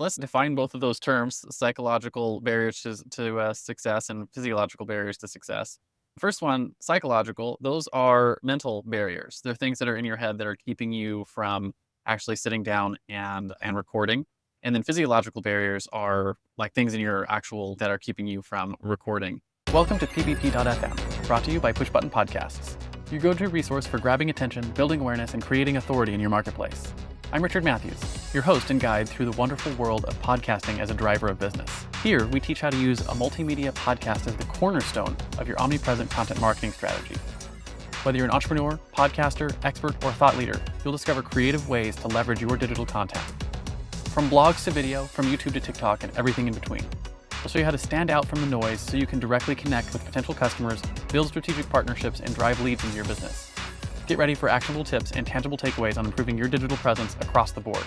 Let's define both of those terms: psychological barriers to success and physiological barriers to success. First one, psychological, those are mental barriers. They're things that are in your head that are keeping you from actually sitting down and recording. And then physiological barriers are like things in your actual that are keeping you from recording. Welcome to PvP.fm, brought to you by Push Button Podcasts, your go-to resource for grabbing attention, building awareness, and creating authority in your marketplace. I'm Richard Matthews, your host and guide through the wonderful world of podcasting as a driver of business. Here, we teach how to use a multimedia podcast as the cornerstone of your omnipresent content marketing strategy. Whether you're an entrepreneur, podcaster, expert, or thought leader, you'll discover creative ways to leverage your digital content. From blogs to video, from YouTube to TikTok, and everything in between. We'll show you how to stand out from the noise so you can directly connect with potential customers, build strategic partnerships, and drive leads into your business. Get ready for actionable tips and tangible takeaways on improving your digital presence across the board.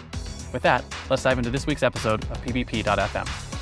With that, let's dive into this week's episode of PvP.fm.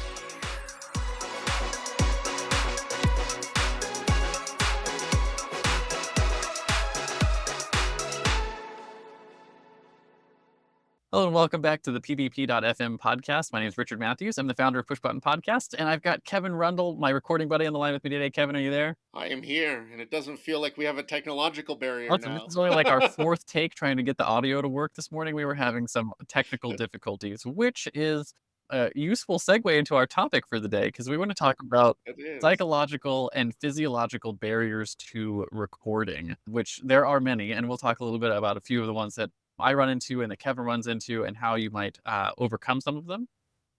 Hello and welcome back to the PvP.fm podcast. My name is Richard Matthews. I'm the founder of Push Button Podcast, and I've got Kevin Rundle, my recording buddy, on the line with me today. Kevin, are you there? I am here, and it doesn't feel like we have a technological barrier Listen, this now. is only like our fourth take trying to get the audio to work this morning. We were having some technical difficulties, which is a useful segue into our topic for the day because we want to talk about It is. psychological and physiological barriers to recording, which there are many. And we'll talk a little bit about a few of the ones that I run into and that Kevin runs into and how you might overcome some of them.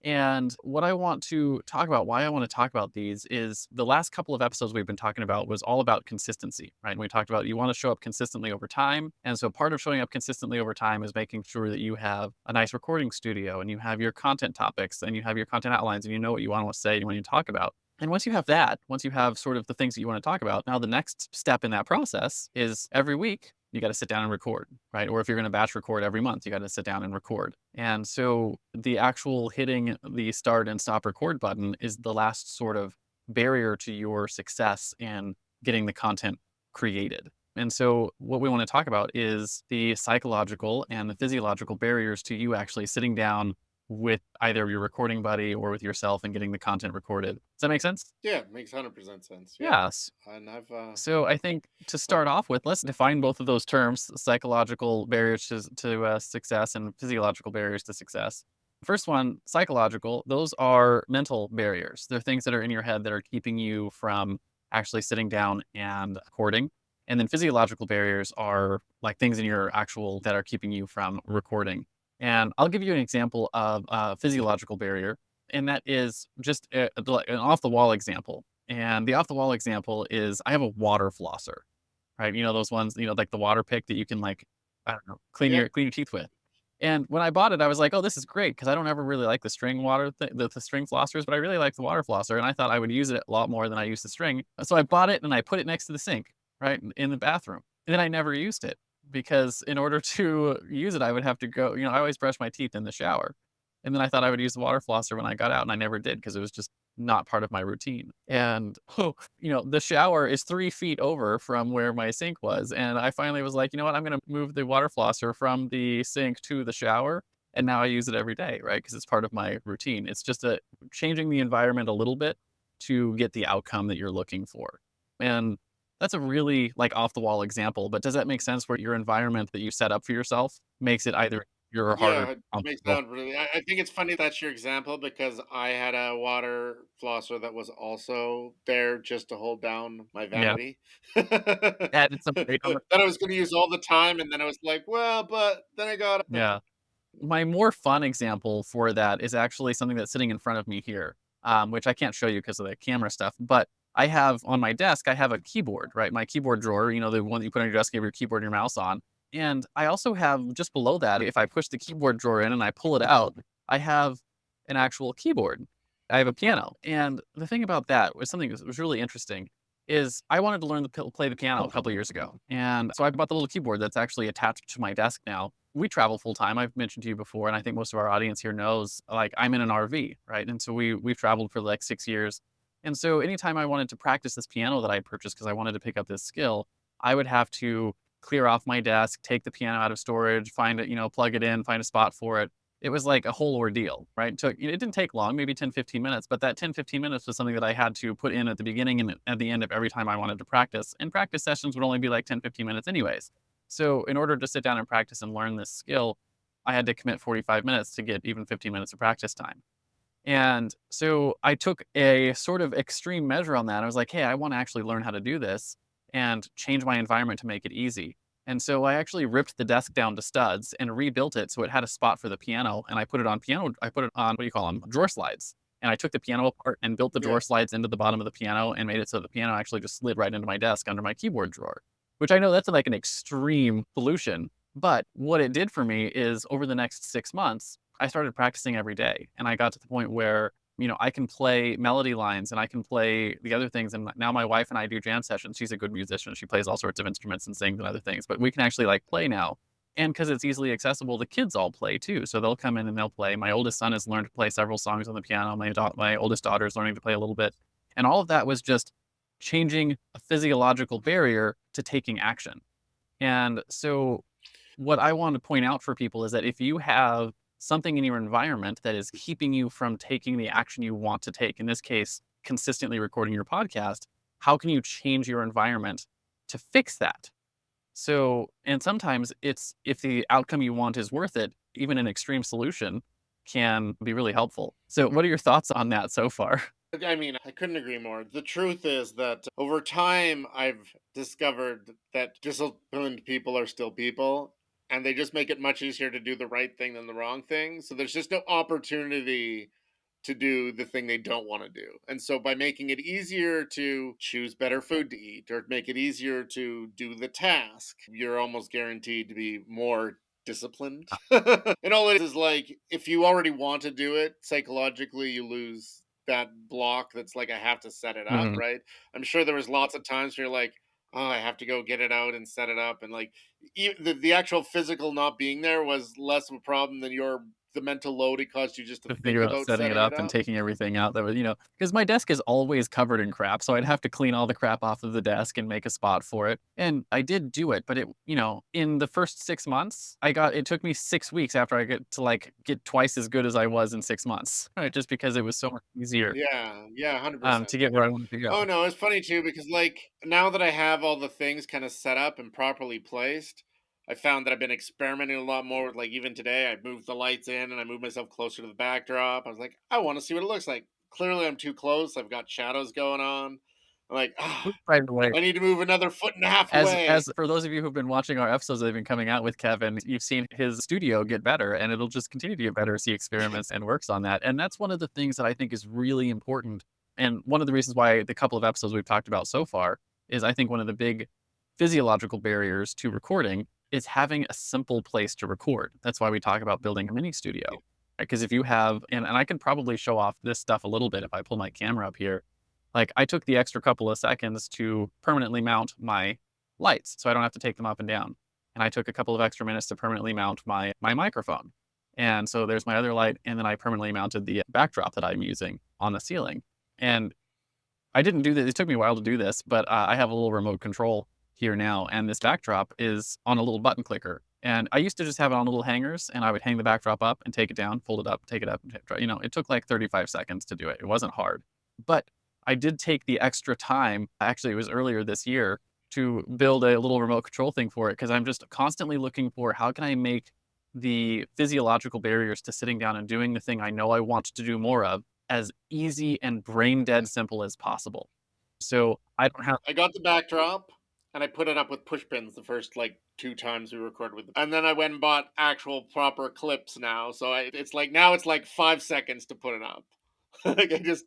And what I want to talk about, why I want to talk about these is the last couple of episodes we've been talking about was all about consistency, right? And we talked about you want to show up consistently over time. And so part of showing up consistently over time is making sure that you have a nice recording studio and you have your content topics and you have your content outlines and you know what you want to say and what you talk about. And once you have that, once you have sort of the things that you want to talk about, now the next step in that process is every week you got to sit down and record, right? Or if you're going to batch record every month, you got to sit down and record. And so the actual hitting the start and stop record button is the last sort of barrier to your success in getting the content created. And so what we want to talk about is the psychological and the physiological barriers to you actually sitting down with either your recording buddy or with yourself and getting the content recorded. Does that make sense? Yeah, it makes 100% sense. Yeah, Yes. and So I think to uh, start off with, let's define both of those terms: psychological barriers to success and physiological barriers to success. First one, psychological, those are mental barriers. They're things that are in your head that are keeping you from actually sitting down and recording. And then physiological barriers are like things in your actual that are keeping you from recording. And I'll give you an example of a physiological barrier, and that is just an off the wall example. And the off the wall example is I have a water flosser, right? You know, those ones, like the water pick that you can like, I don't know, yep. clean your teeth with. And when I bought it, I was like, oh, this is great because I don't ever really like the string water, the string flossers, but I really like the water flosser. And I thought I would use it a lot more than I use the string. So I bought it and I put it next to the sink, right, in the bathroom. And then I never used it because in order to use it, I would have to go, I always brush my teeth in the shower. And then I thought I would use the water flosser when I got out, and I never did because it was just not part of my routine. And, the shower is 3 feet over from where my sink was. And I finally was like, you know what? I'm going to move the water flosser from the sink to the shower. And now I use it every day, right? Because it's part of my routine. It's just changing the environment a little bit to get the outcome that you're looking for. And that's a really like off the wall example, but does that make sense where your environment that you set up for yourself makes it either you're harder Yeah, it makes comfortable? sound really. I think it's funny that's your example because I had a water flosser that was also there just to hold down my Yeah. vanity. Added some weight on the That I was going to use all the time, and then I was like, well, but then I got. yeah. My more fun example for that is actually something that's sitting in front of me here, which I can't show you because of the camera stuff. But I have on my desk, I have a keyboard, right? My keyboard drawer, the one that you put on your desk, you have your keyboard and your mouse on. And I also have just below that, if I push the keyboard drawer in and I pull it out, I have an actual keyboard. I have a piano. And the thing about that was something that was really interesting is I wanted to learn to play the piano a couple years ago. And so I bought the little keyboard that's actually attached to my desk now. We travel full time. I've mentioned to you before, and I think most of our audience here knows, like I'm in an RV, right? And so we've traveled for like 6 years. And so anytime I wanted to practice this piano that I purchased because I wanted to pick up this skill, I would have to clear off my desk, take the piano out of storage, find it, plug it in, find a spot for it. it was like a whole ordeal, right? It didn't take long, maybe 10, 15 minutes, but that 10, 15 minutes was something that I had to put in at the beginning and at the end of every time I wanted to practice. And practice sessions would only be like 10, 15 minutes anyways. So in order to sit down and practice and learn this skill, I had to commit 45 minutes to get even 15 minutes of practice time. And so I took a sort of extreme measure on that. I was like, hey, I want to actually learn how to do this and change my environment to make it easy. And so I actually ripped the desk down to studs and rebuilt it so it had a spot for the piano. And I put it on, what do you call them? Drawer slides. And I took the piano apart and built the Yeah. drawer slides into the bottom of the piano and made it so the piano actually just slid right into my desk under my keyboard drawer, which I know that's like an extreme solution. But what it did for me is over the next 6 months, I started practicing every day, and I got to the point where, I can play melody lines and I can play the other things, and now my wife and I do jam sessions. She's a good musician, she plays all sorts of instruments and sings and other things, but we can actually, like, play now, and because it's easily accessible, the kids all play too, so they'll come in and they'll play. My oldest son has learned to play several songs on the piano, my oldest daughter is learning to play a little bit, and all of that was just changing a physiological barrier to taking action. And so what I want to point out for people is that if you have something in your environment that is keeping you from taking the action you want to take, in this case, consistently recording your podcast, how can you change your environment to fix that? So, and sometimes it's if the outcome you want is worth it, even an extreme solution can be really helpful. So, what are your thoughts on that so far? I mean, I couldn't agree more. The truth is that over time, I've discovered that disciplined people are still people, and they just make it much easier to do the right thing than the wrong thing. So there's just no opportunity to do the thing they don't want to do. And so by making it easier to choose better food to eat or make it easier to do the task, you're almost guaranteed to be more disciplined. And all it is like if you already want to do it, psychologically you lose that block that's like I have to set it up, Mhm. right? I'm sure there was lots of times where you're like, oh, I have to go get it out and set it up, and like the actual physical not being there was less of a problem than the mental load it caused you just to To think figure out about setting it setting it up and up. taking everything out that was, because my desk is always covered in crap, so I'd have to clean all the crap off of the desk and make a spot for it, and I did do it, but in the first 6 months, it took me 6 weeks after I get to, like, get twice as good as I was in 6 months, right? Just because it was so much easier, Yeah, yeah, to 100%. get where I wanted to go. Oh no, it's funny too because like now that I have all the things kind of set up and properly placed, I found that I've been experimenting a lot more with like even today I moved the lights in and I moved myself closer to the backdrop. I was like, I want to see what it looks like. Clearly I'm too close. I've got shadows going on. I'm like, Right away. I need to move another foot and a half As away. for those of you who've been watching our episodes that have been coming out with Kevin, you've seen his studio get better, and it'll just continue to get better as he experiments and works on that, and that's one of the things that I think is really important, and one of the reasons why the couple of episodes we've talked about so far is I think one of the big physiological barriers to recording is having a simple place to record. That's why we talk about building a mini studio, because if you have and I can probably show off this stuff a little bit if I pull my camera up here. Like, I took the extra couple of seconds to permanently mount my lights, so I don't have to take them up and down. And I took a couple of extra minutes to permanently mount my microphone. And so there's my other light, and then I permanently mounted the backdrop that I'm using on the ceiling. And I didn't do this. It took me a while to do this, but I have a little remote control here now, and this backdrop is on a little button clicker. And I used to just have it on little hangers, and I would hang the backdrop up and take it down, fold it up, take it up, and it took like 35 seconds to do it. It wasn't hard, but I did take the extra time. Actually, it was earlier this year to build a little remote control thing for it because I'm just constantly looking for how can I make the physiological barriers to sitting down and doing the thing I know I want to do more of as easy and brain dead simple as possible. So I don't have I got the backdrop and I put it up with push pins the first like two times we recorded with them. And then I went and bought actual proper clips now. So it's like now it's like 5 seconds to put it up. Like I just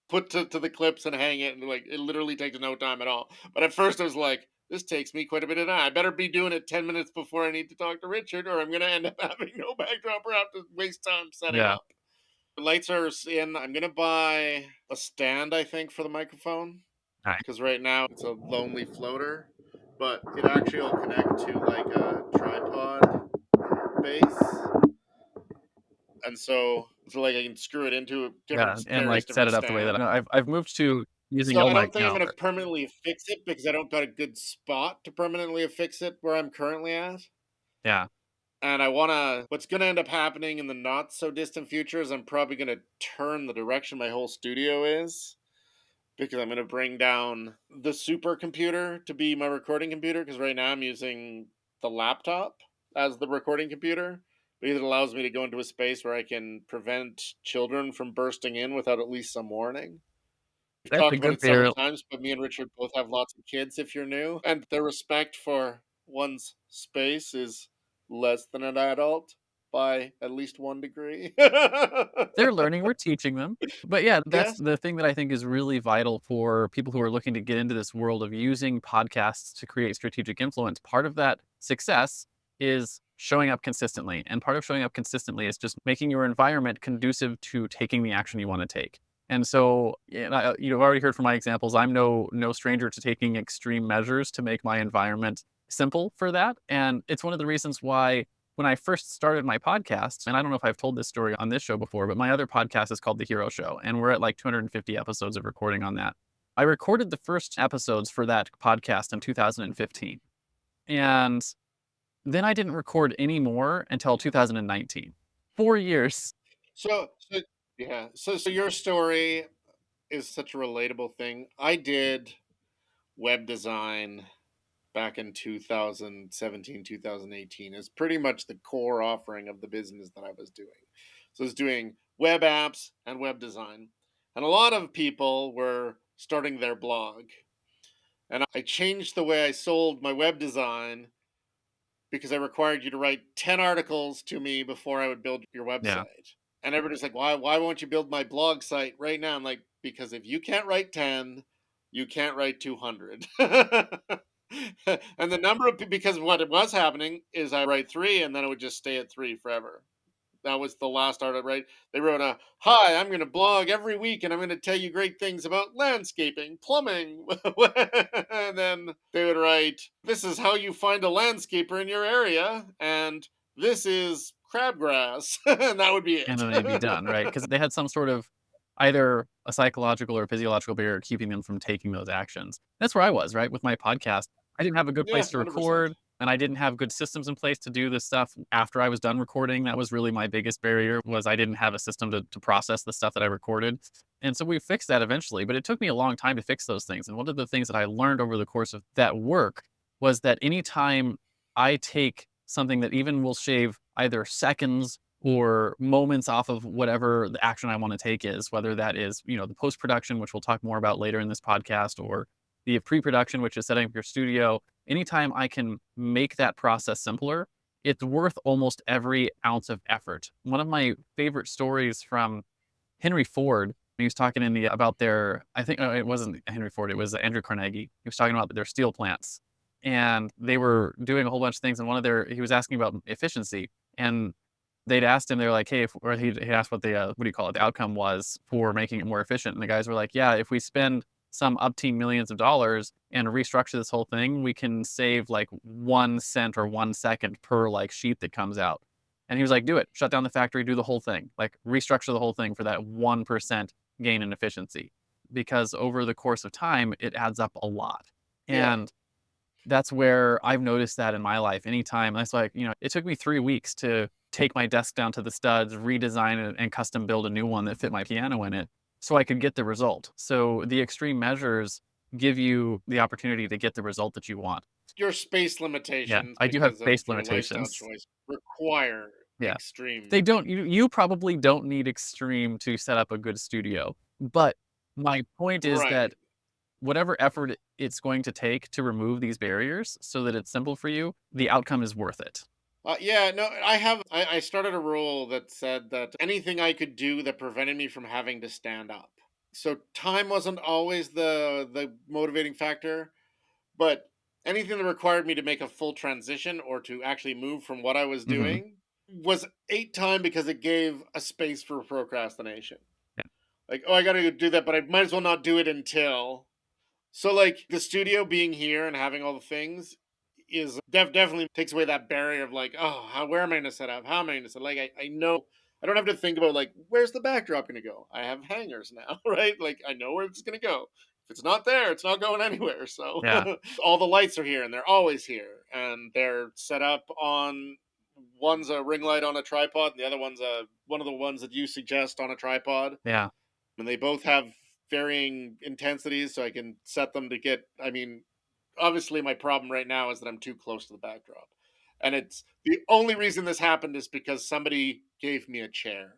put to the clips and hang it and like it literally takes no time at all. But at first I was like, this takes me quite a bit of time. I better be doing it 10 minutes before I need to talk to Richard or I'm gonna end up having no backdrop or have to waste time setting yeah. up. The lights are in. I'm gonna buy a stand, I think, for the microphone Alright. because right now it's a lonely floater, but it actually will connect to like a tripod base, and so like I can screw it into Yeah, different and, various like, set different it up the way that stands. I've moved to using So L I don't mic think I'm now. gonna permanently fix it because I don't got a good spot to permanently affix it where I'm currently at. Yeah. And I wanna what's gonna end up happening in the not so distant future is I'm probably gonna turn the direction my whole studio is, because I'm gonna bring down the supercomputer to be my recording computer. Because right now I'm using the laptop as the recording computer, because it allows me to go into a space where I can prevent children from bursting in without at least some warning. We've That's talked a about good it several barrier. times, but me and Richard both have lots of kids if you're new, and their respect for one's space is less than an adult by at least 1 degree. They're learning, we're teaching them. But yeah, that's Yes. the thing that I think is really vital for people who are looking to get into this world of using podcasts to create strategic influence. Part of that success is showing up consistently. And part of showing up consistently is just making your environment conducive to taking the action you want to take. And so, you've already heard from my examples. I'm no stranger to taking extreme measures to make my environment simple for that. And it's one of the reasons why when I first started my podcast, and I don't know if I've told this story on this show before, but my other podcast is called The Hero Show, and we're at like 250 episodes of recording on that. I recorded the first episodes for that podcast in 2015. And then I didn't record any more until 2019. 4 years. So yeah, so your story is such a relatable thing. I did web design back in 2017, 2018 is pretty much the core offering of the business that I was doing. So I was doing web apps and web design. And a lot of people were starting their blog. And I changed the way I sold my web design because I required you to write 10 articles to me before I would build your Yeah. website. And everybody's like, why won't you build my blog site right now? I'm like, because if you can't write 10, you can't write 200. And the number of because what it was happening is I write three and then it would just stay at three forever. That was the last article, right? They wrote a hi, I'm going to blog every week and I'm going to tell you great things about landscaping, plumbing. And then they would write, this is how you find a landscaper in your area. And this is crabgrass. And that would be And it. then they'd be done, right? Because they had some sort of either a psychological or physiological barrier keeping them from taking those actions. That's where I was, right? With my podcast, I didn't have a good Yeah, place to 100%. record, and I didn't have good systems in place to do this stuff after I was done recording. That was really my biggest barrier was I didn't have a system to process the stuff that I recorded. And so we fixed that eventually, but it took me a long time to fix those things. And one of the things that I learned over the course of that work was that anytime I take something that even will shave either seconds or moments off of whatever the action I want to take is, whether that is, the post production, which we'll talk more about later in this podcast, or the pre production, which is setting up your studio. Anytime I can make that process simpler, it's worth almost every ounce of effort. One of my favorite stories from Henry Ford, he was talking about their, I think it wasn't Henry Ford, it was Andrew Carnegie. He was talking about their steel plants. And they were doing a whole bunch of things. And he was asking about efficiency. And they'd asked him, they were like, hey, or he asked what what do you call it, the outcome was for making it more efficient. And the guys were like, yeah, if we spend some upteen millions of dollars and restructure this whole thing, we can save like 1 cent or 1 second per like sheet that comes out. And he was like, do it, shut down the factory, do the whole thing, like restructure the whole thing for that 1% gain in efficiency. Because over the course of time, it adds up a lot. Yeah. And that's where I've noticed that in my life. Anytime that's like, it took me 3 weeks to take my desk down to the studs, redesign it, and custom build a new one that fit my piano in it so I could get the result. So the extreme measures give you the opportunity to get the result that you want. Your space Yeah, limitations I do have because of space your lifestyle limitations. choice require Yeah. They extreme. don't you probably don't need extreme to set up a good studio. But my point is that Right. whatever effort it's going to take to remove these barriers so that it's simple for you, the outcome is worth it. Yeah, no, I started a rule that said that anything I could do that prevented me from having to stand up. So time wasn't always the motivating factor, but anything that required me to make a full transition or to actually move from what I was Mhm. doing was ate time because it gave a space for procrastination. Yeah. Like, oh, I got to do that, but I might as well not do it until. So, like, the studio being here and having all the things is definitely takes away that barrier of like, oh, where am I going to set up? How am I going to set? Like, I know I don't have to think about like where's the backdrop going to go. I have hangers now, right? Like, I know where it's going to go. If it's not there, it's not going anywhere. So Yeah. all the lights are here and they're always here and they're set up on One's a ring light on a tripod, and the other one's a one of the ones that you suggest on a tripod. Yeah. And they both have varying intensities, so I can set them to get. I mean, obviously, my problem right now is that I'm too close to the backdrop, and it's the only reason this happened is because somebody gave me a chair.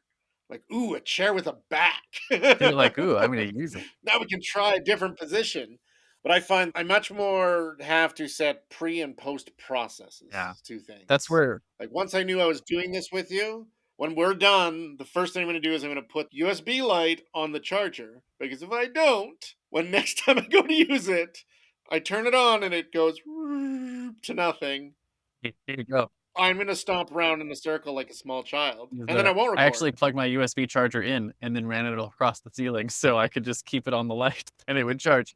Like, ooh, a chair with a back. So you're like, "Ooh, I'm gonna use it." Now we can try a different position. But I find I much more have to set pre and post Yeah. processes to That's things. where Like once I knew I was doing this with you, when we're done, the first thing I'm going to do is I'm going to put USB light on the charger because if I don't, when next time I go to use it, I turn it on and it goes to nothing. here you go. I'm going to stomp around in a circle like a small child, and then I The won't I actually record. plugged my USB charger in and then ran it across the ceiling so I could just keep it on the light and it would charge.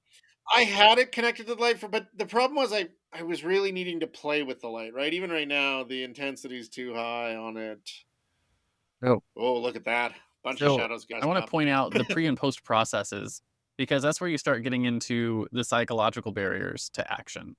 I had it connected to the light for, but the problem was I was really needing to play with the light, right? Even right now, the intensity's too high on it. Oh. Oh, look at that. Bunch of So shadows, I guys. want to Up. point out the pre and post processes because that's where you start getting into the psychological barriers to action,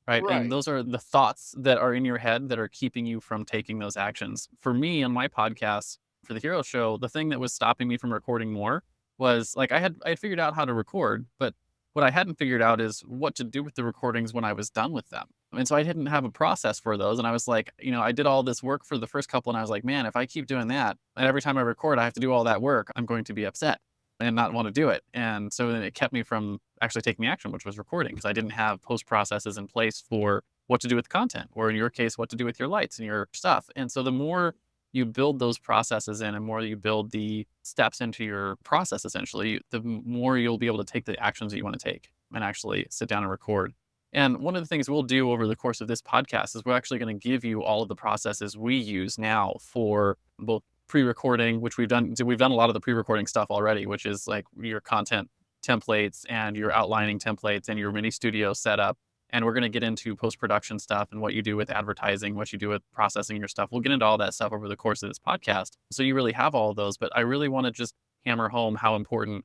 right? And Right. those are the thoughts that are in your head that are keeping you from taking those actions. For me on my podcast for the Hero Show, the thing that was stopping me from recording more was like I had figured out how to record, but what I hadn't figured out is what to do with the recordings when I was done with them. And so I didn't have a process for those. And I was like, I did all this work for the first couple, and I was like, man, if I keep doing that, and every time I record, I have to do all that work, I'm going to be upset and not want to do it. And so then it kept me from actually taking the action, which was recording, because I didn't have post processes in place for what to do with content, or in your case, what to do with your lights and your stuff. And so the more you build those processes in and more you build the steps into your process, essentially, the more you'll be able to take the actions that you want to take and actually sit down and record. And one of the things we'll do over the course of this podcast is we're actually going to give you all of the processes we use now for both pre-recording, which we've done a lot of the pre-recording stuff already, which is like your content templates and your outlining templates and your mini studio setup. And we're going to get into post-production stuff and what you do with advertising, what you do with processing your stuff. We'll get into all that stuff over the course of this podcast. So you really have all of those, but I really want to just hammer home how important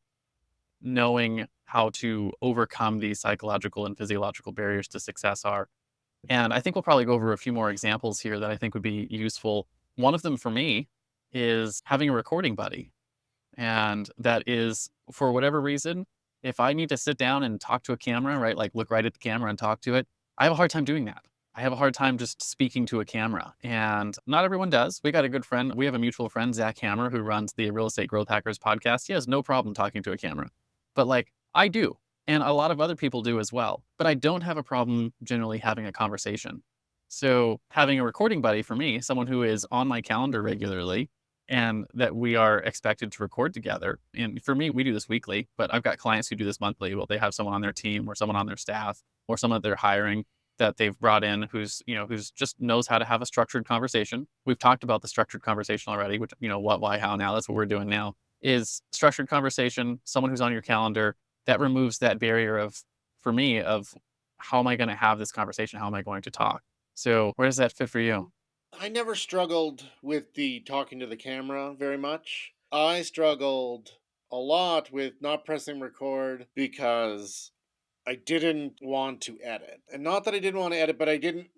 knowing how to overcome these psychological and physiological barriers to success are. And I think we'll probably go over a few more examples here that I think would be useful. One of them for me is having a recording buddy. And that is for whatever reason, if I need to sit down and talk to a camera, right? Like look right at the camera and talk to it, I have a hard time doing that. I have a hard time just speaking to a camera. And not everyone does. We got a good friend. We have a mutual friend, Zach Hammer, who runs the Real Estate Growth Hackers podcast. He has no problem talking to a camera. But like I do. And a lot of other people do as well. But I don't have a problem generally having a conversation. So having a recording buddy for me, someone who is on my calendar regularly, and that we are expected to record together. And for me, we do this weekly, but I've got clients who do this monthly. Well, they have someone on their team or someone on their staff or someone that they're hiring that they've brought in who's just knows how to have a structured conversation. We've talked about the structured conversation already, which, what, why, how, now. That's what we're doing now is structured conversation, someone who's on your calendar that removes that barrier of, for me, of how am I going to have this conversation? How am I going to talk? So where does that fit for you? I never struggled with the talking to the camera very much. I struggled a lot with not pressing record because I didn't want to edit. And not that I didn't want to edit, but I didn't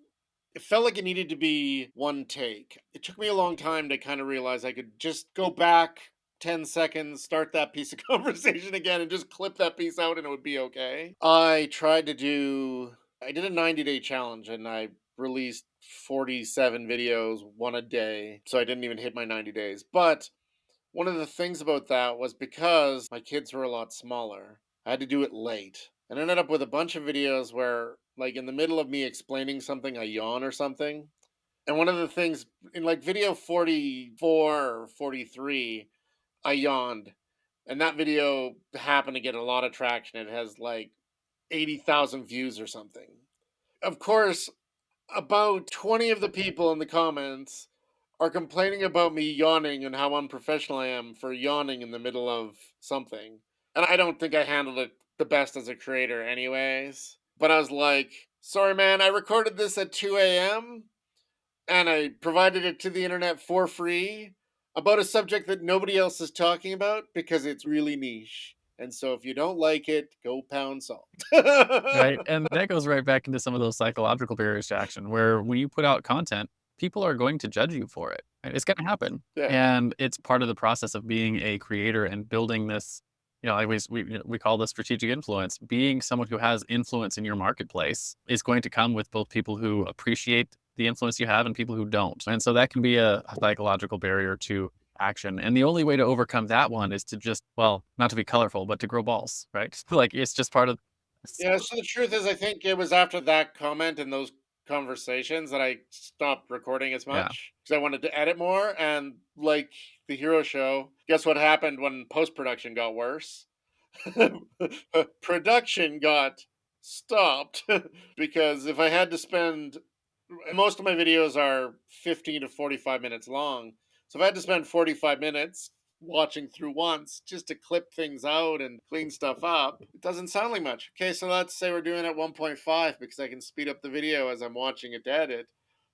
it felt like it needed to be one take. It took me a long time to kind of realize I could just go back 10 seconds, start that piece of conversation again, and just clip that piece out and it would be okay. I did a 90-day challenge and I released 47 videos, one a day. So I didn't even hit my 90 days. But one of the things about that was because my kids were a lot smaller, I had to do it late. And I ended up with a bunch of videos where, like, in the middle of me explaining something, I yawn or something. And one of the things in like video 44 or 43, I yawned. And that video happened to get a lot of traction. It has like 80,000 views or something. Of course, about 20 of the people in the comments are complaining about me yawning and how unprofessional I am for yawning in the middle of something. And I don't think I handled it the best as a creator, anyways. But I was like, sorry, man, I recorded this at 2 a.m. and I provided it to the internet for free about a subject that nobody else is talking about because it's really niche. And so if you don't like it, go pound salt. Right, and that goes right back into some of those psychological barriers to action, where when you put out content, people are going to judge you for it. Right? It's gonna happen, Yeah. and it's part of the process of being a creator and building this. I always we call this strategic influence. Being someone who has influence in your marketplace is going to come with both people who appreciate the influence you have and people who don't, and so that can be a psychological barrier to action. And the only way to overcome that one is to just, well, not to be colorful, but to grow balls, right? Like it's just part of. Yeah, so the truth is I think it was after that comment and those conversations that I stopped recording as Yeah, much because I wanted to edit more. And like the hero show, guess what happened when post production got worse? Production got stopped because if I had to spend most of my videos are 15 to 45 minutes long. So if I had to spend 45 minutes watching through once just to clip things out and clean stuff up, it doesn't sound like much. Okay, so let's say we're doing it 1.5 because I can speed up the video as I'm watching it to edit.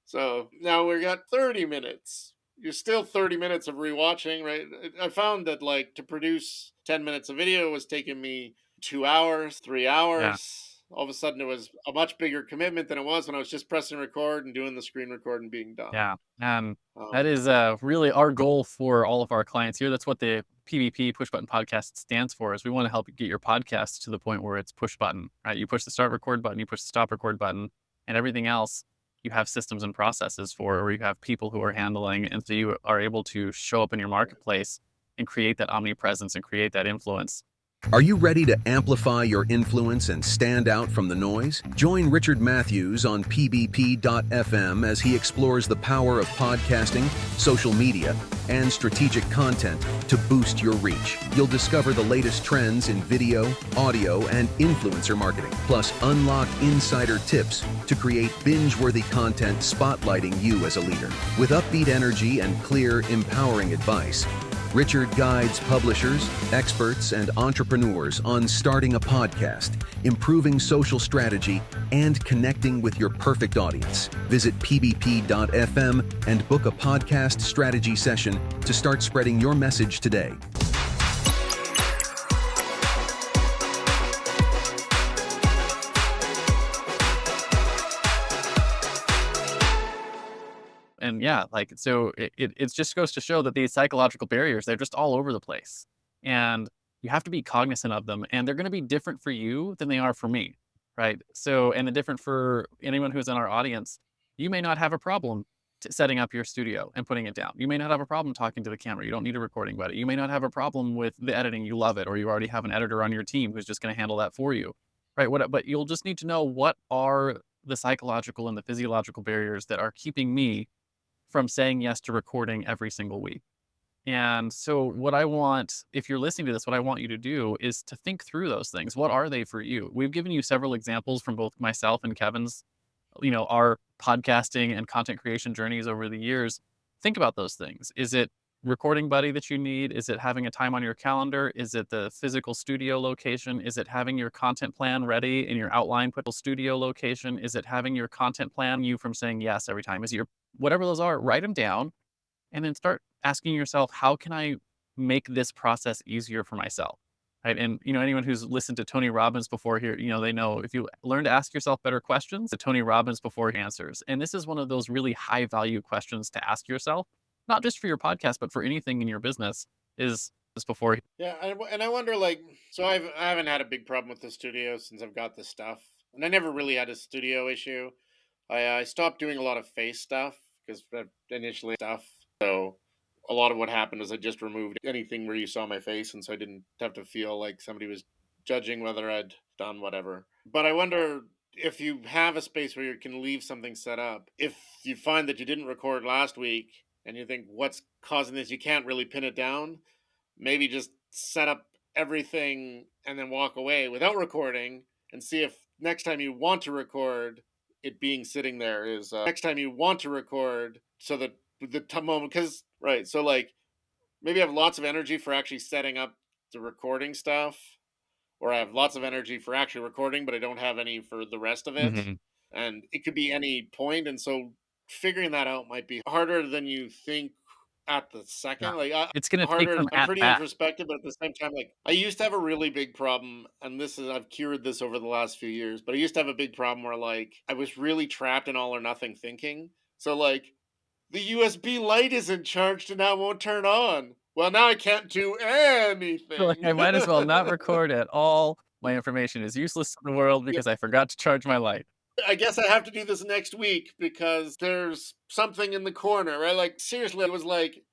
So now we got 30 minutes. You're still 30 minutes of rewatching, right? I found that like to produce 10 minutes of video was taking me 2 hours, three yeah. hours. All of a sudden, it was a much bigger commitment than it was when I was just pressing record and doing the screen record and being done. Yeah, and that Um, is, really our goal for all of our clients here. That's what the PvP Push Button Podcast stands for, is we wanna help you get your podcast to the point where it's push button, right? You push the start record button, you push the stop record button, and everything else you have systems and processes for, or you have people who are handling, and so you are able to show up in your marketplace and create that omnipresence and create that influence. Are you ready to amplify your influence and stand out from the noise? Join Richard Matthews on pbp.fm as he explores the power of podcasting, social media, and strategic content to boost your reach. You'll discover the latest trends in video, audio, and influencer marketing, plus unlock insider tips to create binge-worthy content spotlighting you as a leader. With upbeat energy and clear, empowering advice, Richard guides publishers, experts, and entrepreneurs on starting a podcast, improving social strategy, and connecting with your perfect audience. Visit pbp.fm and book a podcast strategy session to start spreading your message today. And yeah, like, so it just goes to show that these psychological barriers, they're just all over the place. And you have to be cognizant of them. And they're going to be different for you than they are for me. Right. So, and different for anyone who's in our audience. You may not have a problem setting up your studio and putting it down. You may not have a problem talking to the camera. You don't need a recording buddy. You may not have a problem with the editing. You love it. Or you already have an editor on your team who's just going to handle that for you. Right. But you'll just need to know what are the psychological and the physiological barriers that are keeping me from saying yes to recording every single week. And so, what I want, if you're listening to this, what I want you to do is to think through those things. What are they for you? We've given you several examples from both myself and Kevin's, our podcasting and content creation journeys over the years. Think about those things. Is it recording buddy that you need? Is it having a time on your calendar? Is it the physical studio location? Is it having your content plan ready in your outline, put a studio location? Is it having your content plan you from saying yes every time? Is it your, whatever those are, write them down and then start asking yourself, how can I make this process easier for myself? Right. And, anyone who's listened to Tony Robbins before here, they know if you learn to ask yourself better questions, the Tony Robbins before he answers. And this is one of those really high value questions to ask yourself, not just for your podcast, but for anything in your business is just before. yeah, and I wonder, like, so I haven't had a big problem with the studio since I've got this stuff, and I never really had a studio issue. I stopped doing a lot of face stuff because initially stuff. So a lot of what happened was I just removed anything where you saw my face, and so I didn't have to feel like somebody was judging whether I'd done whatever. But I wonder if you have a space where you can leave something set up. If you find that you didn't record last week and you think what's causing this, you can't really pin it down. Maybe just set up everything and then walk away without recording and see if next time you want to record it being sitting there is next time you want to record so that the moment because right so like maybe I have lots of energy for actually setting up the recording stuff or I have lots of energy for actually recording but I don't have any for the rest of it Mhm. and it could be any point and so figuring that out might be harder than you think at the Yeah. second It's going to take harder. some I'm at pretty bat. introspective but at the same time like I used to have a really big problem and this is I've cured this over the last few years but I used to have a big problem where like I was really trapped in all or nothing thinking so like the USB light isn't charged and now it won't turn on. Well, now I can't do Feel like anything. I might as well not record at all. My information is useless in the world Yeah, because I forgot to charge my light. I guess I have to do this next week because there's something in the corner, right? Like seriously, it was like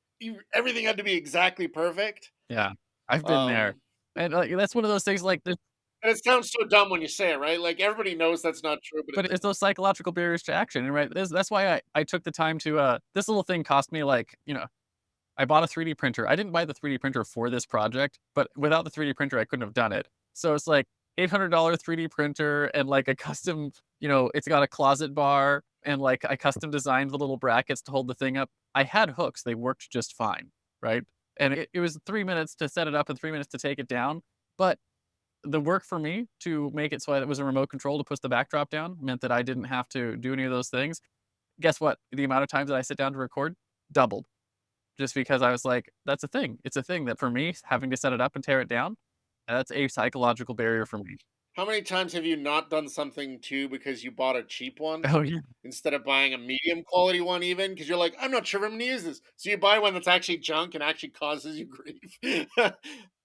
everything had to be exactly perfect. Yeah, I've been there. Um, And, like, that's one of those things, like, and it sounds so dumb when you say it, right? Like everybody knows that's not true, but but it's those psychological barriers to action, and right, that's why I took the time to, this little thing cost me, like, I bought a 3D printer. I didn't buy the 3D printer for this project, but without the 3D printer, I couldn't have done it. So it's like $800 3D printer and like a custom, it's got a closet bar and like I custom designed the little brackets to hold the thing up. I had hooks, they worked just fine, right? And it was 3 minutes to set it up and 3 minutes to take it down. But the work for me to make it so it was a remote control to push the backdrop down meant that I didn't have to do any of those things. Guess what? The amount of times that I sit down to record doubled just because I was like, that's a thing. It's a thing that for me, having to set it up and tear it down, that's a psychological barrier for me. how many times have you not done something too because you bought a cheap one Oh, yeah. instead of buying a medium quality one even because you're like, I'm not sure if I'm gonna use this. So you buy one that's actually junk and actually causes you grief.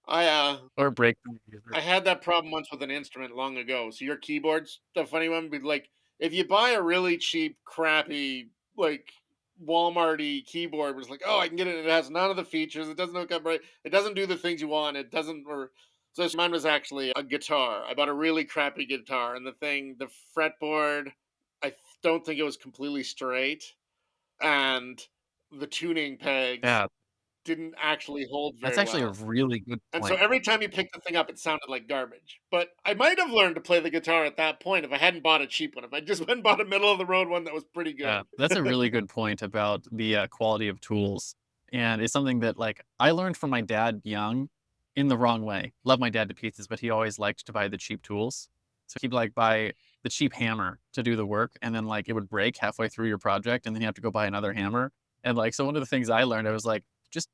I uh Or break the music. I had that problem once with an instrument long ago. So your keyboard's a funny one, but like if you buy a really cheap, crappy, like Walmarty keyboard, was like, oh, I can get it. It has none of the features. It doesn't hook up right. It doesn't do the things you want. It doesn't. Or so mine was actually a guitar. I bought a really crappy guitar, and the fretboard, don't think it was completely straight, and the tuning pegs Yeah, didn't actually hold that's very actually a well. really good And so point. every time you picked the thing up, it sounded like garbage. But I might have learned to play the guitar at that point if I hadn't bought a cheap one. If I just went and bought a middle of the road one that was pretty Yeah, good. that's a really good point about the, quality of tools, and it's something that, like, I learned from my dad young in the wrong way. Love my dad to pieces, but he always liked to buy the cheap tools. So he'd, like, buy the cheap hammer to do the work, and then, like, it would break halfway through your project, and then you have to go buy another hammer, and, like, so one of the things I learned, I was like, "Just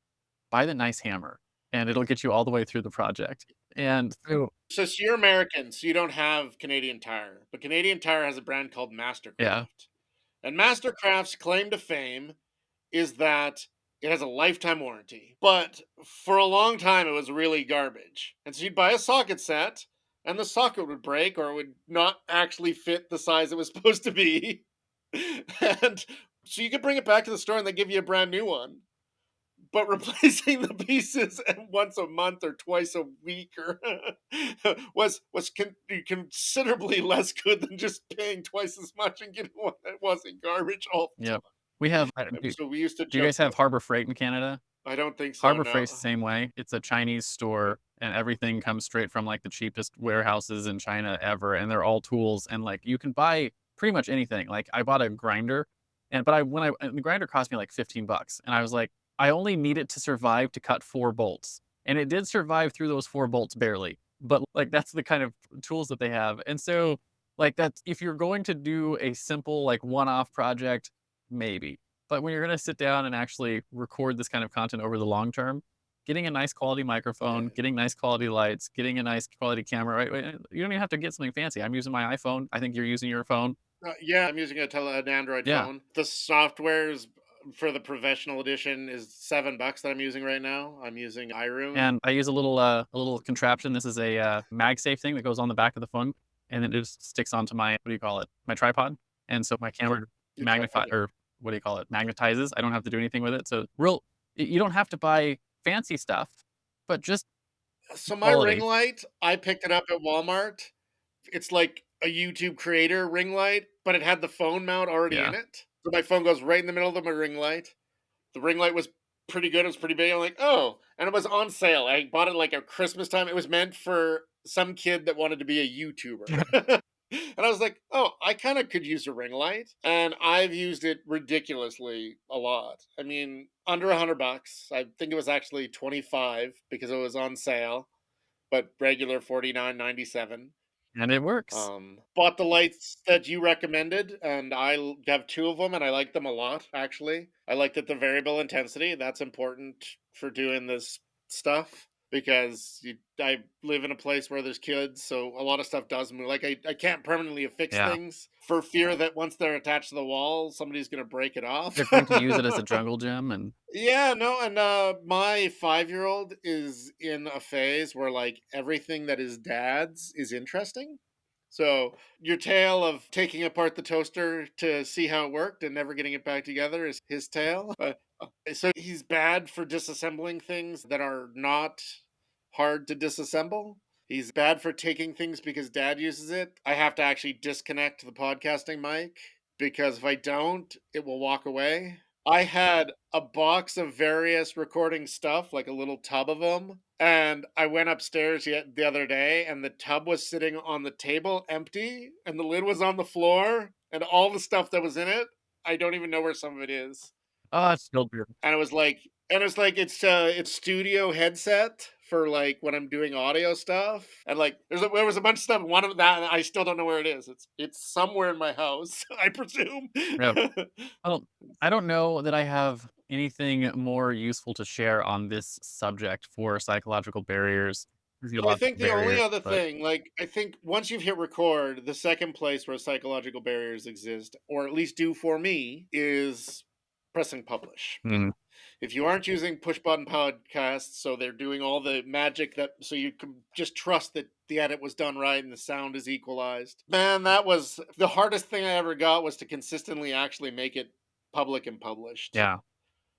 buy the nice hammer, and it'll get you all the way through the project." And through So you're American, so you don't have Canadian Tire. But Canadian Tire has a brand called yeah, Mastercraft. And Mastercraft's claim to fame is that it has a lifetime warranty. But for a long time, it was really garbage. And so you'd buy a socket set, and the socket would break or it would not actually fit the size it was supposed to be. And so you could bring it back to the store and they give you a brand new one. But replacing the pieces once a month or twice a week or considerably less good than just paying twice as much and getting one that wasn't garbage all the yep. We have time. do So we used to do you joke guys have about. Harbor Freight in Canada? I don't think so. Harbor Freight's the No. same way. It's a Chinese store, and everything comes straight from, like, the cheapest warehouses in China ever, and they're all tools, and, like, you can buy pretty much anything. Like, I bought a grinder, but the grinder cost me, like, 15 bucks, and I was like, "I only need it to survive to cut 4 bolts," and it did survive through those 4 bolts barely, but, like, that's the kind of tools that they have, and so, like, that's if you're going to do a simple, like, one-off project, maybe. But when you're gonna sit down and actually record this kind of content over the long term, getting a nice quality microphone, Yeah. getting nice quality lights, getting a nice quality camera, right? You don't even have to get something fancy. I'm using my iPhone. I think you're using your phone. Yeah, I'm using an Android Yeah. phone. The softwares for the professional edition is $7 that I'm using right now. I'm using iRune. And I use a little contraption. This is a MagSafe thing that goes on the back of the phone, and it just sticks onto my what do you call it? My tripod. And so my camera Your magnify tripod, yeah. or what do you call it? Magnetizes. I don't have to do anything with it. So real, you don't have to buy fancy stuff, but just So my ring quality. light, I picked it up at Walmart. It's like a YouTube creator ring light, but it had the phone mount already Yeah. in it. So my phone goes right in the middle of my ring light. The ring light was pretty good. It was pretty big. I'm like, oh, and it was on sale. I bought it like at Christmas time. It was meant for some kid that wanted to be a YouTuber. And I was like, oh, I kind of could use a ring light. And I've used it ridiculously a lot. I mean, under $100. I think it was actually 25 because it was on sale, but regular 49.97. And it works. Bought the lights that you recommended, and have two of them, and I like them a lot. Actually, I like that the variable intensity. That's important for doing this stuff. because I live in a place where there's kids, so a lot of stuff does move. Like I can't permanently affix Yeah. things for fear that once they're attached to the wall, somebody's gonna break it off. They're going to use it as a jungle gym and Yeah, no, and my 5-year-old is in a phase where like everything that is dad's is interesting. So your tale of taking apart the toaster to see how it worked and never getting it back together is his tale. So he's bad for disassembling things that are not hard to disassemble. He's bad for taking things because dad uses it. I have to actually disconnect the podcasting mic because if I don't, it will walk away. I had a box of various recording stuff, like a little tub of them. And I went upstairs yet the other day, and the tub was sitting on the table empty, and the lid was on the floor, and all the stuff that was in it, I don't even know where some of it is. oh, it's still beer. And it's studio headset for like when I'm doing audio stuff. And like there was a bunch of stuff. One of that I still don't know where it is. It's somewhere in my house, I presume. Yeah. Well, I don't know that I have anything more useful to share on this subject for psychological barriers, I physiological think the only barriers, other but thing, like, I think once you've hit record, the second place where psychological barriers exist, or at least do for me, is pressing publish. mm, If you aren't using push button podcasts, so they're doing all the magic that, so you can just trust that the edit was done right and the sound is equalized. Man, that was the hardest thing I ever got was to consistently actually make it public and published. yeah,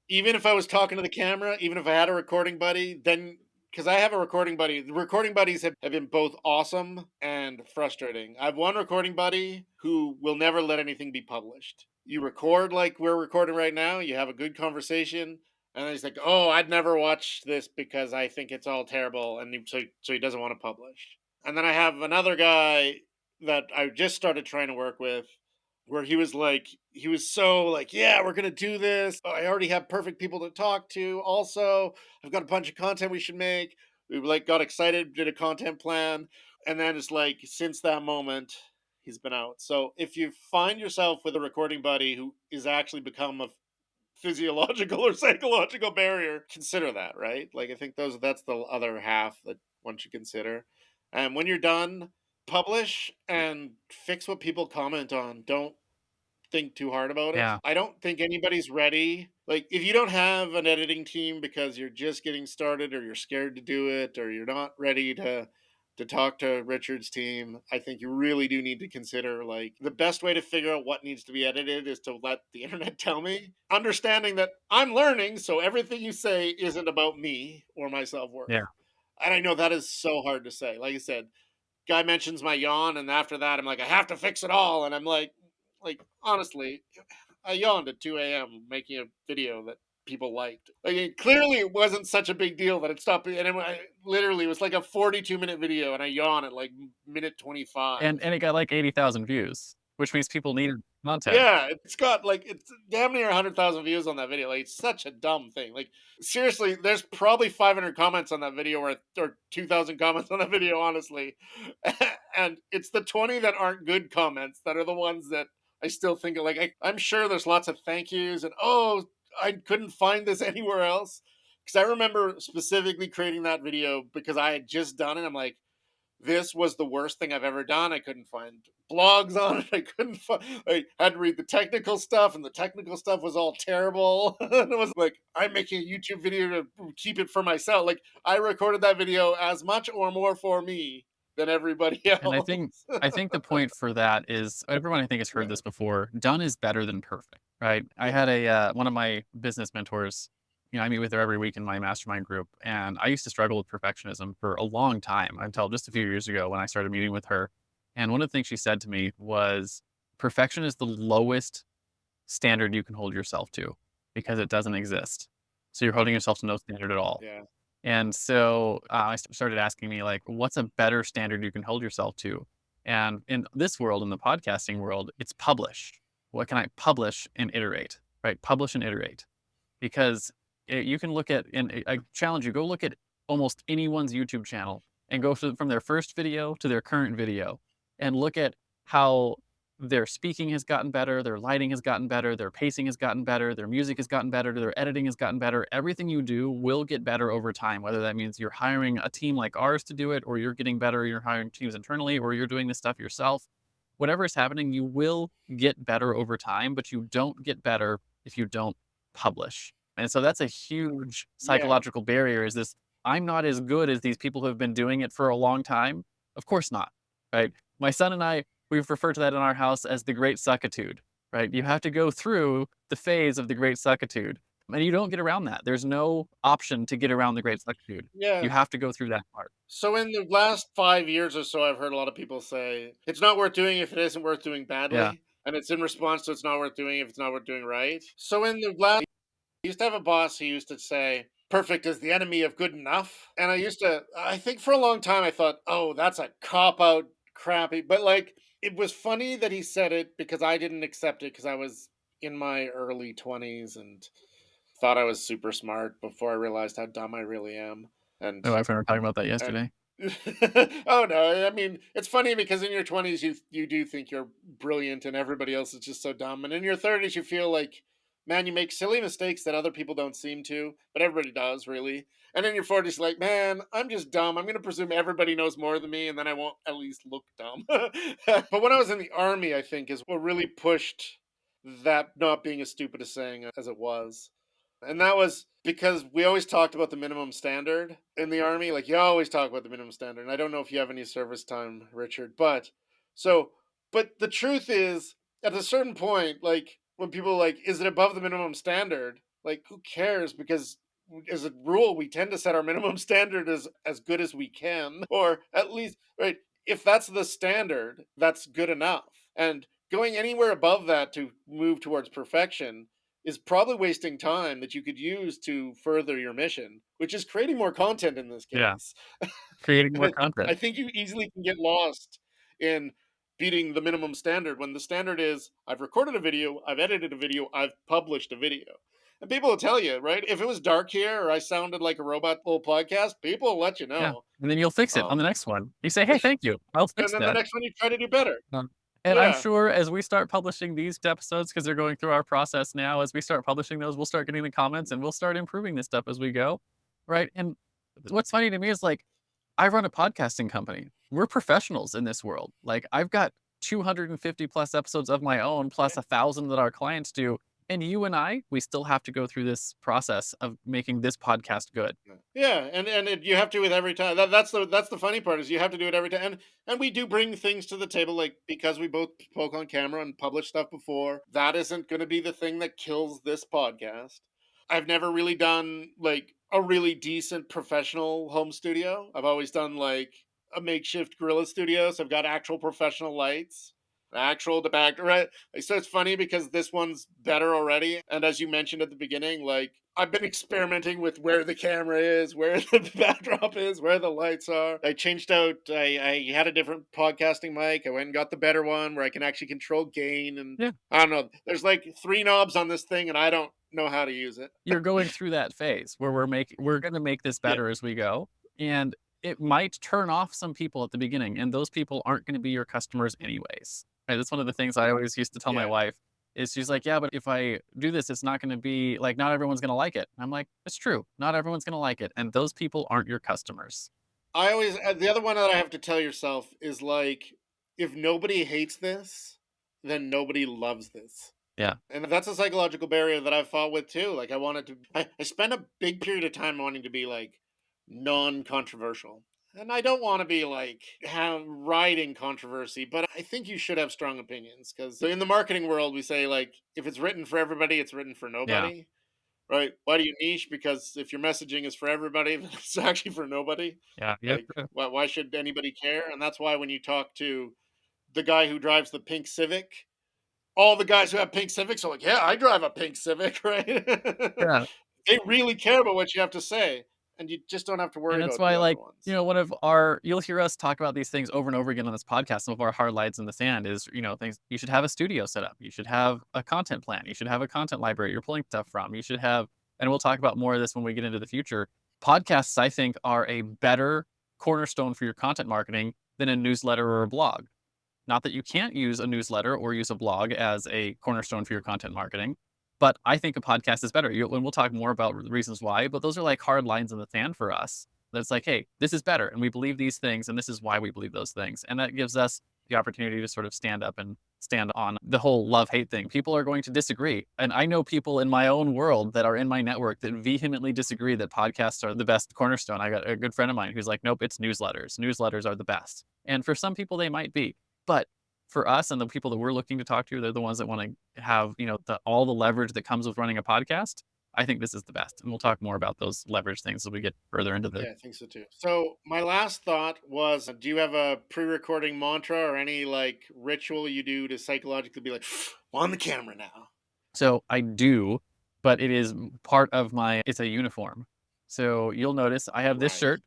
Even if I was talking to the camera, even if I had a recording buddy, then because I have a recording buddy, the recording buddies have been both awesome and frustrating. I have one recording buddy who will never let anything be published. You record like we're recording right now, you have a good conversation, and then he's like, "Oh, I'd never watch this because I think it's all terrible," and so he doesn't want to publish. And then I have another guy that I just started trying to work with where he was so like, yeah, we're gonna do this. I already have perfect people to talk to. Also, I've got a bunch of content we should make. We like got excited, did a content plan, and then it's like since that moment, he's been out. So if you find yourself with a recording buddy who is actually become a physiological or psychological barrier, consider that, right? Like I think that's the other half that one should consider. And when you're done, publish and fix what people comment on. Don't think too hard about it. yeah. I don't think anybody's ready. Like if you don't have an editing team because you're just getting started or you're scared to do it or you're not ready to talk to Richard's team, I think you really do need to consider like the best way to figure out what needs to be edited is to let the internet tell me, understanding that I'm learning, so everything you say isn't about me or my self-worth. Yeah. And I know that is so hard to say. Like I said, guy mentions my yawn, and after that, I'm like, I have to fix it all, and I'm like honestly, I yawned at 2 a.m. making a video that people liked. Like, clearly, it wasn't such a big deal that it stopped. And literally, it was like a 42-minute video, and I yawn at like minute 25. And it got like 80,000 views, which means people needed content. Yeah, it's got like it's damn near 100,000 views on that video. Like, it's such a dumb thing. Like, seriously, there's probably 500 comments on that video or 2,000 comments on that video, honestly. And it's the 20 that aren't good comments that are the ones that I still think of. Like, I'm sure there's lots of thank yous and, oh, I couldn't find this anywhere else. Because I remember specifically creating that video because I had just done it. I'm like, this was the worst thing I've ever done. I couldn't find blogs on it. I couldn't find, I had to read the technical stuff, and the technical stuff was all terrible. And it was like, I'm making a YouTube video to keep it for myself. Like, I recorded that video as much or more for me than everybody And else. I think the point for that is everyone I think has heard Yeah. this before. Done is better than perfect, right? I Yeah. had a one of my business mentors. I meet with her every week in my mastermind group, and I used to struggle with perfectionism for a long time until just a few years ago when I started meeting with her. And one of the things she said to me was, "Perfection is the lowest standard you can hold yourself to because it doesn't exist. So you're holding yourself to no standard at all." Yeah. And so, started asking me, like, what's a better standard you can hold yourself to? And in this world, in the podcasting world, it's publish. What can I publish and iterate, right? Publish and iterate. Because you can look at, and I challenge you, go look at almost anyone's YouTube channel and go from their first video to their current video and look at how their speaking has gotten better, their lighting has gotten better, their pacing has gotten better, their music has gotten better, their editing has gotten better. Everything you do will get better over time, whether that means you're hiring a team like ours to do it, or you're getting better, you're hiring teams internally, or you're doing this stuff yourself. Whatever is happening, you will get better over time, but you don't get better if you don't publish. And so that's a huge Yeah. psychological barrier is this, I'm not as good as these people who have been doing it for a long time. Of course not, right? My son and I, we've referred to that in our house as the great suckitude, right? You have to go through the phase of the great suckitude, and you don't get around that. There's no option to get around the great suckitude. You Yeah. have to go through that part. So in the last 5 years or so, I've heard a lot of people say it's not worth doing if it isn't worth doing Yeah. badly. And it's in response to it's not worth doing if it's not worth doing right. So in the last I used to have a boss who used to say, perfect is the enemy of good enough. And I think for a long time, I thought, oh, that's a cop out, crappy. But like, it was funny that he said it because I didn't accept it because I was in my early 20s and thought I was super smart before I realized how dumb I really am. And My wife and I were talking about that and yesterday. oh no, I mean it's funny because in your 20s you do think you're brilliant and everybody else is just so dumb, and in your 30s you feel like, man, you make silly mistakes that other people don't seem to, but everybody does really. And in your 40s, like, man, I'm just dumb. I'm going to presume everybody knows more than me, and then I won't at least look dumb. But when I was in the army, I think is what really pushed that not being as stupid a saying as it was. And that was because we always talked about the minimum standard in the army. Like you always talk about the minimum standard. And I don't know if you have any service time, Richard, so but the truth is at a certain point, like when people are like, is it above the minimum standard? Like who cares? Because as a rule, we tend to set our minimum standard as good as we can, or at least right. If that's the standard, that's good enough. And going anywhere above that to move towards perfection is probably wasting time that you could use to further your mission, which is creating more content in this Yeah. case. Creating more And I content. think you easily can get lost in beating the minimum standard when the standard is I've recorded a video, I've edited a video, I've published a video. And people will tell you, right? If it was dark here or I sounded like a robot full podcast, people will let you Yeah. know. And then you'll fix it on the Um, next one. You say, "Hey, thank you. I'll and fix then the that." next one you try to do better. And I'm Yeah. sure as we start publishing these episodes, because they're going through our process now, as we start publishing those, we'll start getting the comments and we'll start improving this stuff as we go. Right. And what's funny to me is like, I run a podcasting company. We're professionals in this world. Like, I've got 250 plus episodes of my own, plus 1,000 that our clients do. And you and I, we still have to go through this process of making this podcast good. Yeah, you have to with every time. That's the funny part is you have to do it every time. And we do bring things to the table, like because we both spoke on camera and published stuff before. That isn't going to be the thing that kills this podcast. I've never really done like a really decent professional home studio. I've always done like a makeshift guerrilla studio. So I've got actual professional lights, actual the back, right? So it's funny because this one's better already. And as you mentioned at the beginning, like I've been experimenting with where the camera is, where the backdrop is, where the lights are. I changed out. I had a different podcasting mic. I went and got the better one where I can actually control gain. And Yeah. I don't know. There's like three knobs on this thing, and I don't know how to use it. You're going through that phase where we're gonna make this Yeah, better as we go, and it might turn off some people at the beginning, and those people aren't gonna be your customers anyways, right? That's one of the things I always used to tell my yeah. wife is she's like, "Yeah, but if I do this, it's not gonna be like, not everyone's gonna like it." I'm like, "It's true. Not everyone's gonna like it, and those people aren't your customers." I always the other one that I have to tell yourself is like, if nobody hates this, then nobody loves this. Yeah. And that's a psychological barrier that I've fought with too. Like I spent a big period of time wanting to be like non-controversial. And I don't want to be like riding controversy, but I think you should have strong opinions because in the marketing world we say like if it's written for everybody, it's written for Yeah. nobody, right? Why do you niche? Because if your messaging is for everybody, then it's actually for nobody. Yeah. Yep. Like why should anybody care? And that's why when you talk to the guy who drives the pink Civic, all the guys who have pink Civics are like, "Yeah, I drive a pink Civic," right? Yeah. They really care about what you have to say, and you just don't have to And worry that's about the why, other like, ones. one of our you'll hear us talk about these things over and over again on this podcast. Some of our hard lights in the sand is, things you should have a studio set up. You should have a content plan. You should have a content library you're pulling stuff from. You should have, and we'll talk about more of this when we get into the future. Podcasts, I think, are a better cornerstone for your content marketing than a newsletter or a blog. Not that you can't use a newsletter or use a blog as a cornerstone for your content marketing, but I think a podcast is better. And we'll talk more about the reasons why, but those are like hard lines in the sand for us. That's like, hey, this is better, and we believe these things, and this is why we believe those things. And that gives us the opportunity to sort of stand up and stand on the whole love hate thing. People are going to disagree. And I know people in my own world that are in my network that vehemently disagree that podcasts are the best cornerstone. I got a good friend of mine who's like, nope, it's newsletters. Newsletters are the best. And for some people, they might be. But for us and the people that we're looking to talk to, they're the ones that want to have, all the leverage that comes with running a podcast. I think this is the best. And we'll talk more about those leverage things as we get further into the. Yeah, I think so too. So my last thought was, do you have a pre-recording mantra or any like ritual you do to psychologically be like on the camera now? So I do, but it is part of it's a uniform. So you'll notice I have this Right. shirt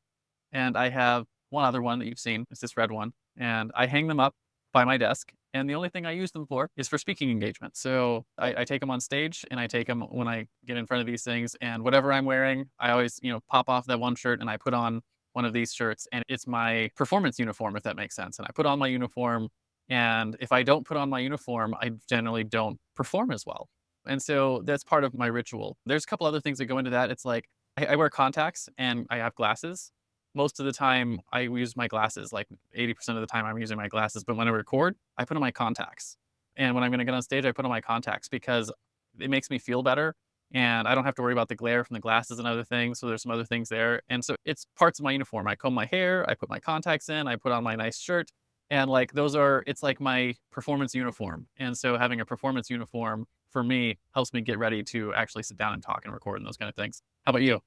and I have one other one that you've seen. It's this red one. And I hang them up by my desk. And the only thing I use them for is for speaking engagements. So Oh, I take them on stage and I take them when I get in front of these things. And whatever I'm wearing, I always, pop off that one shirt and I put on one of these shirts. And it's my performance uniform, if that makes sense. And I put on my uniform. And if I don't put on my uniform, I generally don't perform as well. And so that's part of my ritual. There's a couple other things that go into that. It's like I wear contacts and I have glasses. Most of the time, I use my glasses. Like 80% of the time, I'm using my glasses. But when I record, I put on my contacts. And when I'm going to get on stage, I put on my contacts because it makes me feel better. And I don't have to worry about the glare from the glasses and other things. So there's some other things there. And so it's parts of my uniform. I comb my hair, I put my contacts in, I put on my nice shirt. And like it's like my performance uniform. And so having a performance uniform for me helps me get ready to actually sit down and talk and record and those kind of things. How about you?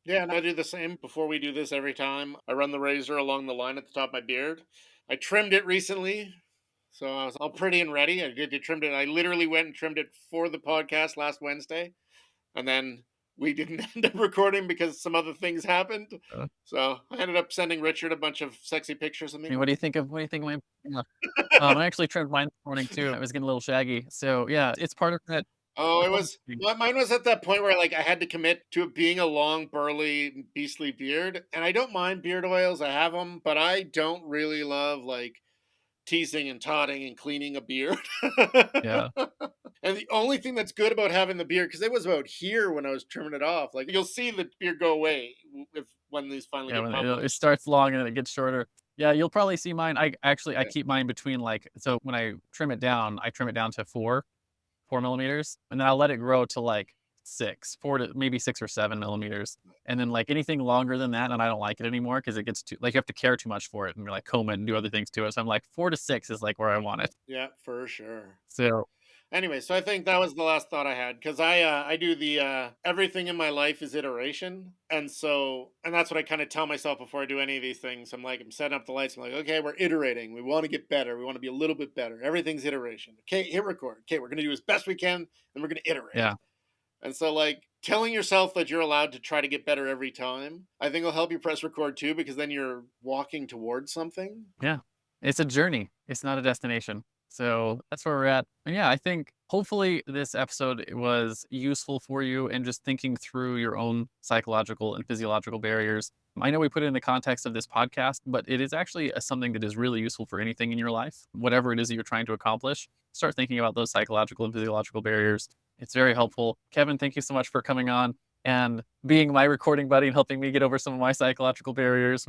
yeah, and I do the same before we do this every time. I run the razor along the line at the top of my beard. I trimmed it recently, so I was all pretty and ready. I trimmed it. I literally went and trimmed it for the podcast last Wednesday, and then we didn't end up recording because some other things happened. Uh, So I ended up sending Richard a bunch of sexy pictures of I mean, me. what do you think of my yeah. I actually trimmed mine this morning too. It was getting a little shaggy. So yeah, it's part of that Oh, it performance was thing. mine was at that point where like I had to commit to it being a long, burly, beastly beard, and I don't mind beard oils. I have them, but I don't really love like teasing and totting and cleaning a beard. Yeah. And the only thing that's good about having the beard, because it was about here when I was trimming it off, like you'll see the beard go away if when these finally Yeah, get when it published. starts long and then it gets shorter. Yeah, you'll probably see mine. I Yeah, keep mine between like so when I trim it down, I trim it down to 4 millimeters, and then I'll let it grow to like 6, 4 to maybe 6 or 7 millimeters. And then like anything longer than that, and I don't like it anymore because it gets too like you have to care too much for it and you're like comb it and do other things to it. So I'm like 4 to 6 is like where I want it. yeah, for sure. So Anyway, so I think that was the last thought I had because I do the everything in my life is iteration, and that's what I kind of tell myself before I do any of these things. I'm setting up the lights. I'm like, okay, we're iterating. We want to get better. We want to be a little bit better. Everything's iteration. Okay, hit record. Okay, we're gonna do as best we can, and we're gonna iterate. yeah, And so like telling yourself that you're allowed to try to get better every time, I think will help you press record too because then you're walking towards something. yeah. It's a journey. It's not a destination. So that's where we're at. And yeah, I think hopefully this episode was useful for you in just thinking through your own psychological and physiological barriers. I know we put it in the context of this podcast, but it is actually something that is really useful for anything in your life, whatever it is that you're trying to accomplish. Start thinking about those psychological and physiological barriers. It's very helpful. Kevin, thank you so much for coming on and being my recording buddy and helping me get over some of my psychological barriers,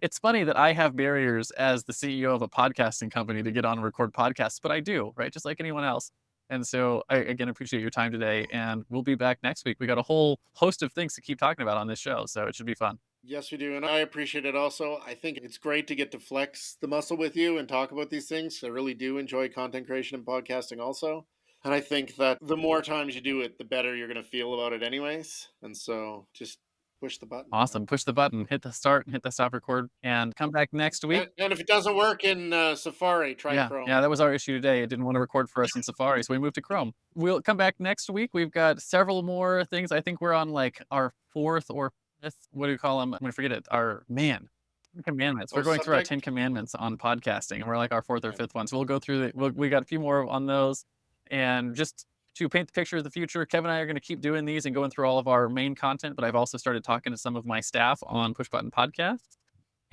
it's funny that I have barriers as the CEO of a podcasting company to get on and record podcasts, but I do, right? Just like anyone else. And so I again appreciate your time today and we'll be back next week. We got a whole host of things to keep talking about on this show, so it should be fun. Yes, we do. And I appreciate it also. I think it's great to get to flex the muscle with you and talk about these things. I really do enjoy content creation and podcasting also. And I think that the more times you do it, the better you're going to feel about it, anyways. And so just push the button. Awesome. Push the button, hit the start, hit the stop record, and come back next week. And if it doesn't work in Safari, try Yeah, Chrome. yeah, that was our issue today. It didn't want to record for us in Safari, so we moved to Chrome. We'll come back next week. We've got several more things. I think we're on like our fourth or fifth. What do we call them? I'm gonna forget it. Our man. 10 Commandments. We're Oh, going through our subject? 10 Commandments on podcasting, and we're like our fourth or Yeah. fifth one. So we'll go through we got a few more on those. And just to paint the picture of the future, Kevin and I are going to keep doing these and going through all of our main content, but I've also started talking to some of my staff on Push Button Podcasts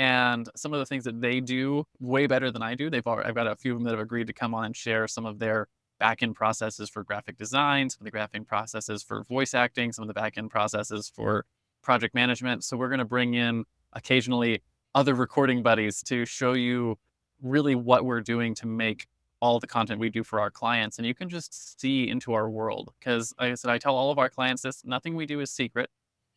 And some of the things that they do way better than I do, I've got a few of them that have agreed to come on and share some of their back-end processes for graphic design, some of the graphic processes for voice acting, some of the back-end processes for project management. So we're going to bring in occasionally other recording buddies to show you really what we're doing to make all the content we do for our clients. And you can just see into our world. Because like I said, I tell all of our clients this, nothing we do is secret.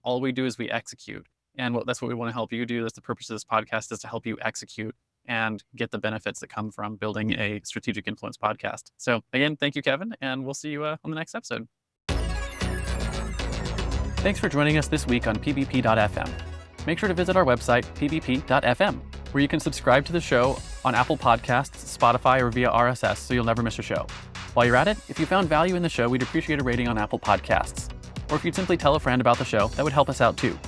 All we do is we execute. And that's what we want to help you do. That's the purpose of this podcast, is to help you execute and get the benefits that come from building a strategic influence podcast. So again, thank you, Kevin, and we'll see you on the next episode. Thanks for joining us this week on pbp.fm. Make sure to visit our website, pbp.fm, where you can subscribe to the show on Apple Podcasts, Spotify, or via RSS so you'll never miss a show. While you're at it, if you found value in the show, we'd appreciate a rating on Apple Podcasts. Or if you'd simply tell a friend about the show, that would help us out too.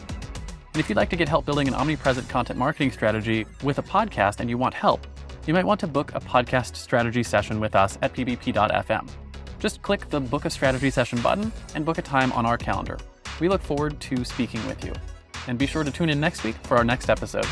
And if you'd like to get help building an omnipresent content marketing strategy with a podcast and you want help, you might want to book a podcast strategy session with us at pbp.fm. Just click the Book a Strategy Session button and book a time on our calendar. We look forward to speaking with you. And be sure to tune in next week for our next episode.